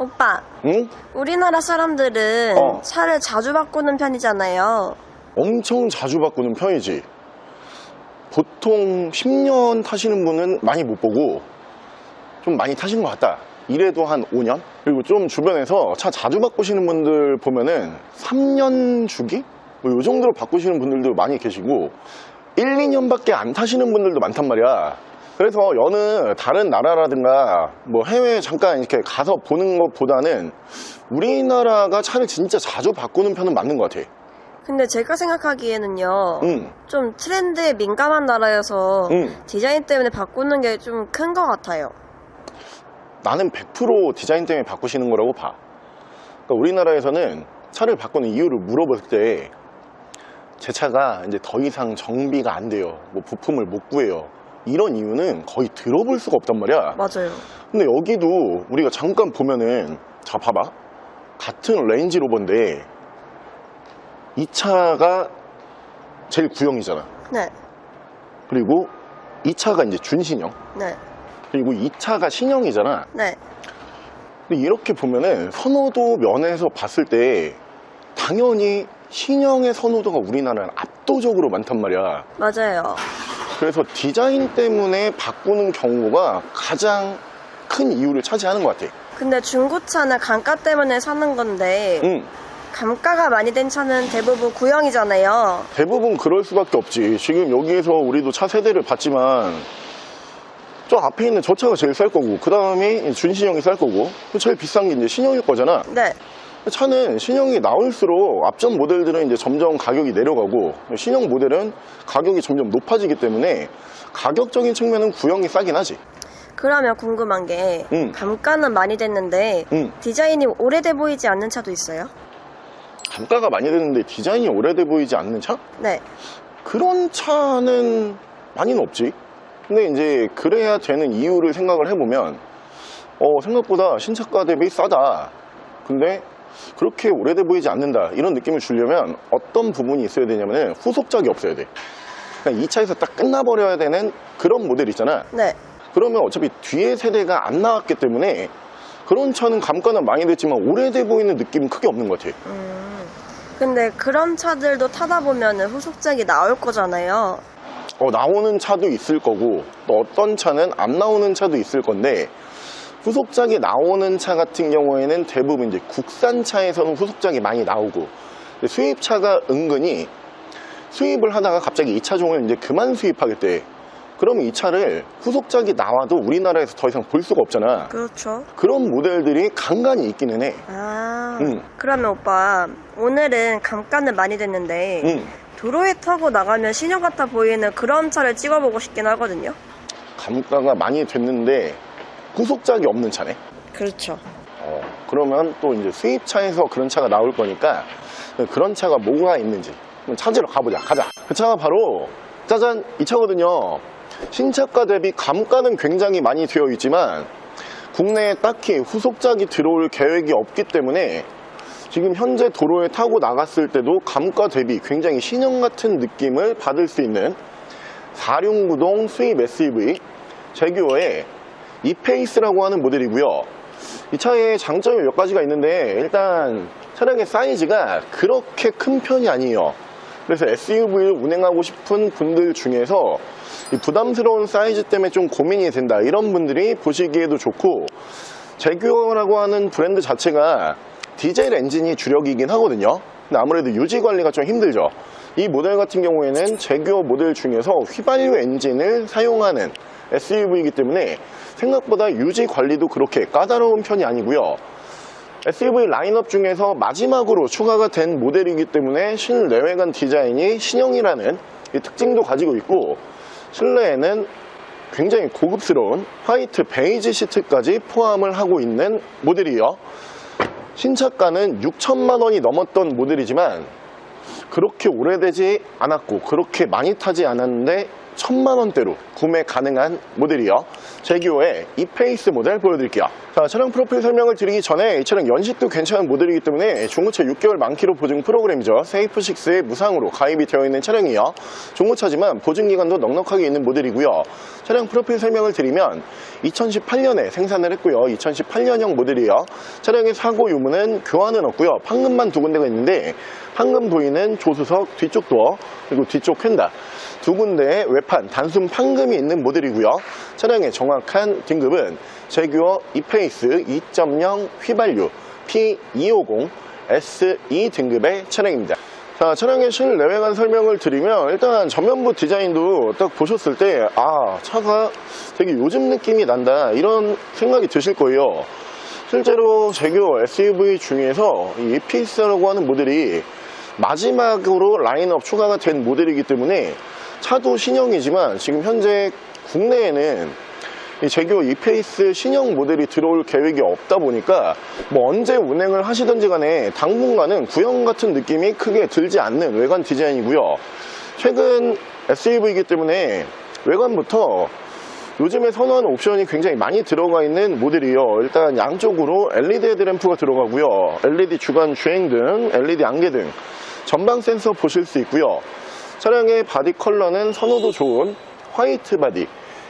오빠, 응? 우리나라 사람들은 차를 자주 바꾸는 편이잖아요. 엄청 자주 바꾸는 편이지. 보통 10년 타시는 분은 많이 못 보고 좀 많이 타신 것 같다. 이래도 한 5년? 그리고 좀 주변에서 차 자주 바꾸시는 분들 보면은 3년 주기? 뭐 요 정도로 바꾸시는 분들도 많이 계시고 1, 2년밖에 안 타시는 분들도 많단 말이야. 그래서 여느 다른 나라라든가 뭐 해외에 잠깐 이렇게 가서 보는 것보다는 우리나라가 차를 진짜 자주 바꾸는 편은 맞는 것 같아. 근데 제가 생각하기에는요, 좀 트렌드에 민감한 나라여서 디자인 때문에 바꾸는 게 좀 큰 것 같아요. 나는 100% 디자인 때문에 바꾸시는 거라고 봐. 그러니까 우리나라에서는 차를 바꾸는 이유를 물어볼 때 제 차가 이제 더 이상 정비가 안 돼요. 뭐 부품을 못 구해요. 이런 이유는 거의 들어볼 수가 없단 말이야. 맞아요. 근데 여기도 우리가 잠깐 보면은, 자 봐봐, 같은 레인지로버인데 이 차가 제일 구형이잖아. 네. 그리고 이 차가 이제 준신형. 네. 그리고 이 차가 신형이잖아. 네. 근데 이렇게 보면은 선호도 면에서 봤을 때 당연히 신형의 선호도가 우리나라는 압도적으로 많단 말이야. 맞아요. 그래서 디자인 때문에 바꾸는 경우가 가장 큰 이유를 차지하는 것 같아. 근데 중고차는 감가 때문에 사는 건데, 감가가 많이 된 차는 대부분 구형이잖아요. 대부분 그럴 수밖에 없지. 지금 여기에서 우리도 차 세대를 봤지만 저 앞에 있는 저 차가 제일 쌀 거고, 그 다음에 준신형이 쌀 거고, 제일 비싼 게 이제 신형일 거잖아. 네. 차는 신형이 나올수록 앞전 모델들은 이제 점점 가격이 내려가고 신형 모델은 가격이 점점 높아지기 때문에 가격적인 측면은 구형이 싸긴 하지. 그러면 궁금한 게, 감가는 많이 됐는데 디자인이 오래돼 보이지 않는 차도 있어요? 감가가 많이 드는데 디자인이 오래돼 보이지 않는 차? 네. 그런 차는 많이는 없지. 근데 이제 그래야 되는 이유를 생각을 해보면 생각보다 신차가 대비 싸다. 근데 그렇게 오래돼 보이지 않는다, 이런 느낌을 주려면 어떤 부분이 있어야 되냐면 후속작이 없어야 돼. 그러니까 이 차에서 딱 끝나버려야 되는 그런 모델 있잖아. 네. 그러면 어차피 뒤에 세대가 안 나왔기 때문에 그런 차는 감가는 많이 됐지만 오래돼 보이는 느낌은 크게 없는 것 같아. 근데 그런 차들도 타다 보면 후속작이 나올 거잖아요. 나오는 차도 있을 거고 또 어떤 차는 안 나오는 차도 있을 건데, 후속작이 나오는 차 같은 경우에는 대부분 이제 국산차에서는 후속작이 많이 나오고, 수입차가 은근히 수입을 하다가 갑자기 이 차종을 이제 그만 수입하겠대. 그러면 이 차를 후속작이 나와도 우리나라에서 더 이상 볼 수가 없잖아. 그렇죠. 그런 모델들이 간간히 있기는 해. 그러면 오빠, 오늘은 감가는 많이 됐는데 도로에 타고 나가면 신형 같아 보이는 그런 차를 찍어보고 싶긴 하거든요. 감가가 많이 됐는데 후속작이 없는 차네. 그렇죠. 그러면 또 이제 수입차에서 그런 차가 나올 거니까 그런 차가 뭐가 있는지 찾으러 가보자. 가자. 그 차가 바로 짜잔, 이 차거든요. 신차가 대비 감가는 굉장히 많이 되어 있지만 국내에 딱히 후속작이 들어올 계획이 없기 때문에 지금 현재 도로에 타고 나갔을 때도 감가 대비 굉장히 신형 같은 느낌을 받을 수 있는 4륜구동 수입 SUV 제규어의 이페이스라고 하는 모델이고요. 이 차의 장점이 몇 가지가 있는데, 일단 차량의 사이즈가 그렇게 큰 편이 아니에요. 그래서 SUV를 운행하고 싶은 분들 중에서 이 부담스러운 사이즈 때문에 좀 고민이 된다, 이런 분들이 보시기에도 좋고, 제규어라고 하는 브랜드 자체가 디젤 엔진이 주력이긴 하거든요. 근데 아무래도 유지 관리가 좀 힘들죠. 이 모델 같은 경우에는 제규어 모델 중에서 휘발유 엔진을 사용하는 SUV이기 때문에 생각보다 유지 관리도 그렇게 까다로운 편이 아니고요. SUV 라인업 중에서 마지막으로 추가가 된 모델이기 때문에 실내외관 디자인이 신형이라는 이 특징도 가지고 있고, 실내에는 굉장히 고급스러운 화이트 베이지 시트까지 포함을 하고 있는 모델이에요. 신차가는 6천만 원이 넘었던 모델이지만 그렇게 오래되지 않았고 그렇게 많이 타지 않았는데 1,000만 원대로 구매 가능한 모델이요. 제규어의 이페이스 모델 보여드릴게요. 자, 차량 프로필 설명을 드리기 전에 이 차량 연식도 괜찮은 모델이기 때문에 중고차 6개월 만기로 보증 프로그램이죠. 세이프6에 무상으로 가입이 되어 있는 차량이에요. 중고차지만 보증기간도 넉넉하게 있는 모델이고요. 차량 프로필 설명을 드리면 2018년에 생산을 했고요. 2018년형 모델이에요. 차량의 사고 유무는 교환은 없고요. 판금만 2군데가 있는데 판금 부위는 조수석 뒤쪽 도어 그리고 뒤쪽 휀다 2군데의 외판 단순 판금이 있는 모델이고요. 차량의 정확한 등급은 제규어 이페이스 2.0 휘발유 P250 SE 등급의 차량입니다. 자, 차량의 실내외관 설명을 드리면 일단 전면부 디자인도 딱 보셨을 때 차가 되게 요즘 느낌이 난다 이런 생각이 드실 거예요. 실제로 제규어 SUV 중에서 이 이페이스라고 하는 모델이 마지막으로 라인업 추가가 된 모델이기 때문에 차도 신형이지만 지금 현재 국내에는 이 제규어 이페이스 신형 모델이 들어올 계획이 없다 보니까 뭐 언제 운행을 하시든지 간에 당분간은 구형 같은 느낌이 크게 들지 않는 외관 디자인이고요. 최근 SUV이기 때문에 외관부터 요즘에 선호하는 옵션이 굉장히 많이 들어가 있는 모델이에요. 일단 양쪽으로 LED 헤드램프가 들어가고요. LED 주간 주행등, LED 안개등, 전방 센서 보실 수 있고요. 차량의 바디 컬러는 선호도 좋은 화이트 바디,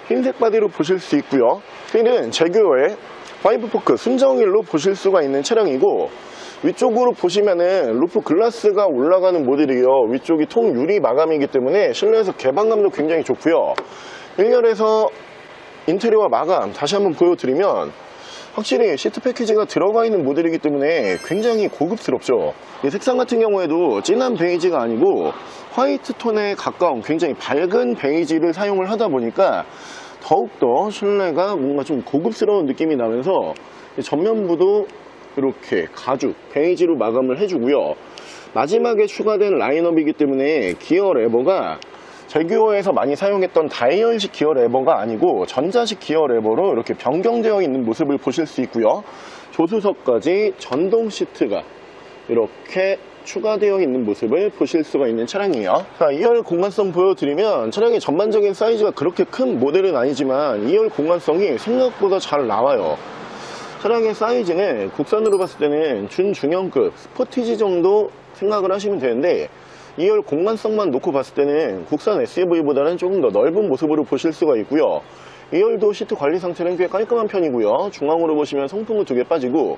흰색 바디로 보실 수 있고요. 휠은 제규어의 5포크 순정휠로 보실 수가 있는 차량이고 위쪽으로 보시면은 루프 글라스가 올라가는 모델이에요. 위쪽이 통 유리 마감이기 때문에 실내에서 개방감도 굉장히 좋고요. 1열에서 인테리어 마감 다시 한번 보여드리면 확실히 시트 패키지가 들어가 있는 모델이기 때문에 굉장히 고급스럽죠. 이 색상 같은 경우에도 진한 베이지가 아니고 화이트 톤에 가까운 굉장히 밝은 베이지를 사용을 하다 보니까 더욱더 실내가 뭔가 좀 고급스러운 느낌이 나면서 전면부도 이렇게 가죽 베이지로 마감을 해주고요. 마지막에 추가된 라인업이기 때문에 기어 레버가 제규어에서 많이 사용했던 다이얼식 기어 레버가 아니고 전자식 기어 레버로 이렇게 변경되어 있는 모습을 보실 수 있고요. 조수석까지 전동 시트가 이렇게 추가되어 있는 모습을 보실 수가 있는 차량이에요. 자, 2열 공간성 보여드리면 차량의 전반적인 사이즈가 그렇게 큰 모델은 아니지만 2열 공간성이 생각보다 잘 나와요. 차량의 사이즈는 국산으로 봤을 때는 준중형급 스포티지 정도 생각을 하시면 되는데 2열 공간성만 놓고 봤을 때는 국산 SUV보다는 조금 더 넓은 모습으로 보실 수가 있고요. 2열도 시트 관리 상태는 꽤 깔끔한 편이고요. 중앙으로 보시면 송풍구 2개 빠지고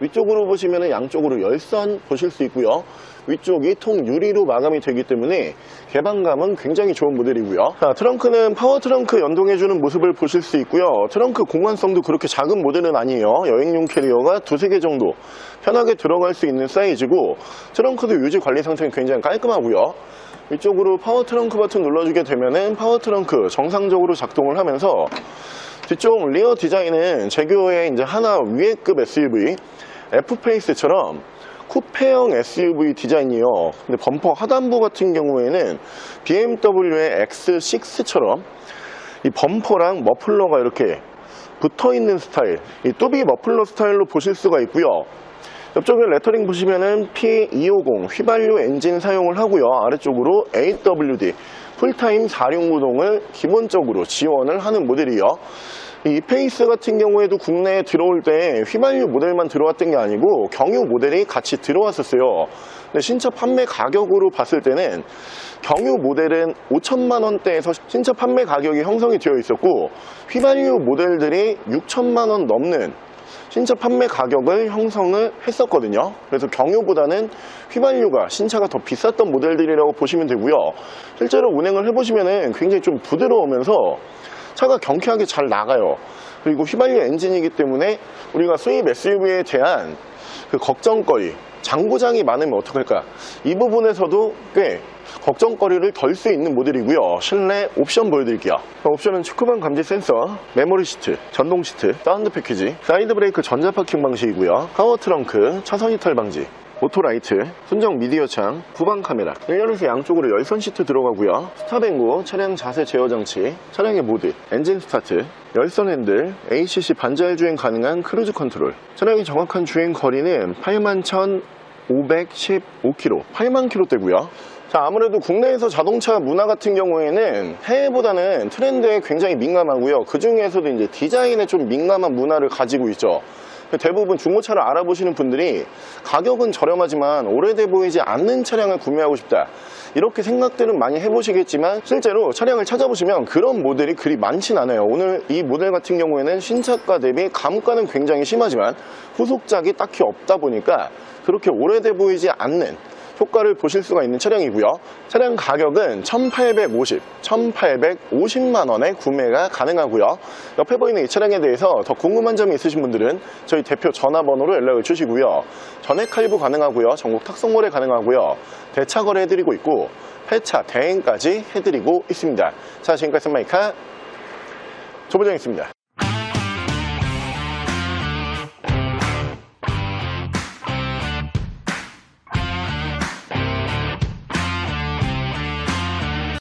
위쪽으로 보시면 양쪽으로 열선 보실 수 있고요. 위쪽이 통 유리로 마감이 되기 때문에 개방감은 굉장히 좋은 모델이고요. 자, 트렁크는 파워 트렁크 연동해주는 모습을 보실 수 있고요. 트렁크 공간성도 그렇게 작은 모델은 아니에요. 여행용 캐리어가 2-3개 정도 편하게 들어갈 수 있는 사이즈고 트렁크도 유지 관리 상태는 굉장히 깔끔하고요. 위쪽으로 파워 트렁크 버튼 눌러주게 되면은 파워 트렁크 정상적으로 작동을 하면서 뒤쪽 리어 디자인은 제규어의 이제 하나 위에급 SUV F페이스처럼 쿠페형 SUV 디자인이에요. 근데 범퍼 하단부 같은 경우에는 BMW의 X6처럼 이 범퍼랑 머플러가 이렇게 붙어있는 스타일, 이 뚜비 머플러 스타일로 보실 수가 있고요. 옆쪽에 레터링 보시면은 P250 휘발유 엔진 사용을 하고요. 아래쪽으로 AWD 풀타임 4륜구동을 기본적으로 지원을 하는 모델이에요. 이 페이스 같은 경우에도 국내에 들어올 때 휘발유 모델만 들어왔던 게 아니고 경유 모델이 같이 들어왔었어요. 근데 신차 판매 가격으로 봤을 때는 경유 모델은 5천만 원대에서 신차 판매 가격이 형성이 되어 있었고 휘발유 모델들이 6천만 원 넘는 신차 판매 가격을 형성을 했었거든요. 그래서 경유보다는 휘발유가 신차가 더 비쌌던 모델들이라고 보시면 되고요. 실제로 운행을 해보시면 굉장히 좀 부드러우면서 차가 경쾌하게 잘 나가요. 그리고 휘발유 엔진이기 때문에 우리가 수입 SUV에 대한 그 걱정거리, 장고장이 많으면 어떡할까, 이 부분에서도 꽤 걱정거리를 덜 수 있는 모델이고요. 실내 옵션 보여드릴게요. 옵션은 축구방 감지 센서, 메모리 시트, 전동 시트, 사운드 패키지, 사이드 브레이크 전자 파킹 방식이고요. 파워 트렁크, 차선 이탈 방지, 오토라이트, 순정 미디어 창, 후방 카메라, 1열에서 양쪽으로 열선 시트 들어가고요. 스탑앤고, 차량 자세 제어 장치, 차량의 모드, 엔진 스타트, 열선 핸들, ACC 반자율 주행 가능한 크루즈 컨트롤. 차량의 정확한 주행 거리는 81,515km, 8만 km대고요. 자, 아무래도 국내에서 자동차 문화 같은 경우에는 해외보다는 트렌드에 굉장히 민감하고요. 그 중에서도 이제 디자인에 좀 민감한 문화를 가지고 있죠. 대부분 중고차를 알아보시는 분들이 가격은 저렴하지만 오래돼 보이지 않는 차량을 구매하고 싶다, 이렇게 생각들은 많이 해보시겠지만 실제로 차량을 찾아보시면 그런 모델이 그리 많진 않아요. 오늘 이 모델 같은 경우에는 신차가 대비 감가는 굉장히 심하지만 후속작이 딱히 없다 보니까 그렇게 오래돼 보이지 않는 효과를 보실 수가 있는 차량이고요. 차량 가격은 1850만 원에 구매가 가능하고요. 옆에 보이는 이 차량에 대해서 더 궁금한 점이 있으신 분들은 저희 대표 전화번호로 연락을 주시고요. 전액 할부 가능하고요. 전국 탁송거래 가능하고요. 대차 거래 해드리고 있고 폐차 대행까지 해드리고 있습니다. 자, 지금까지 선마이카 조부장이었습니다.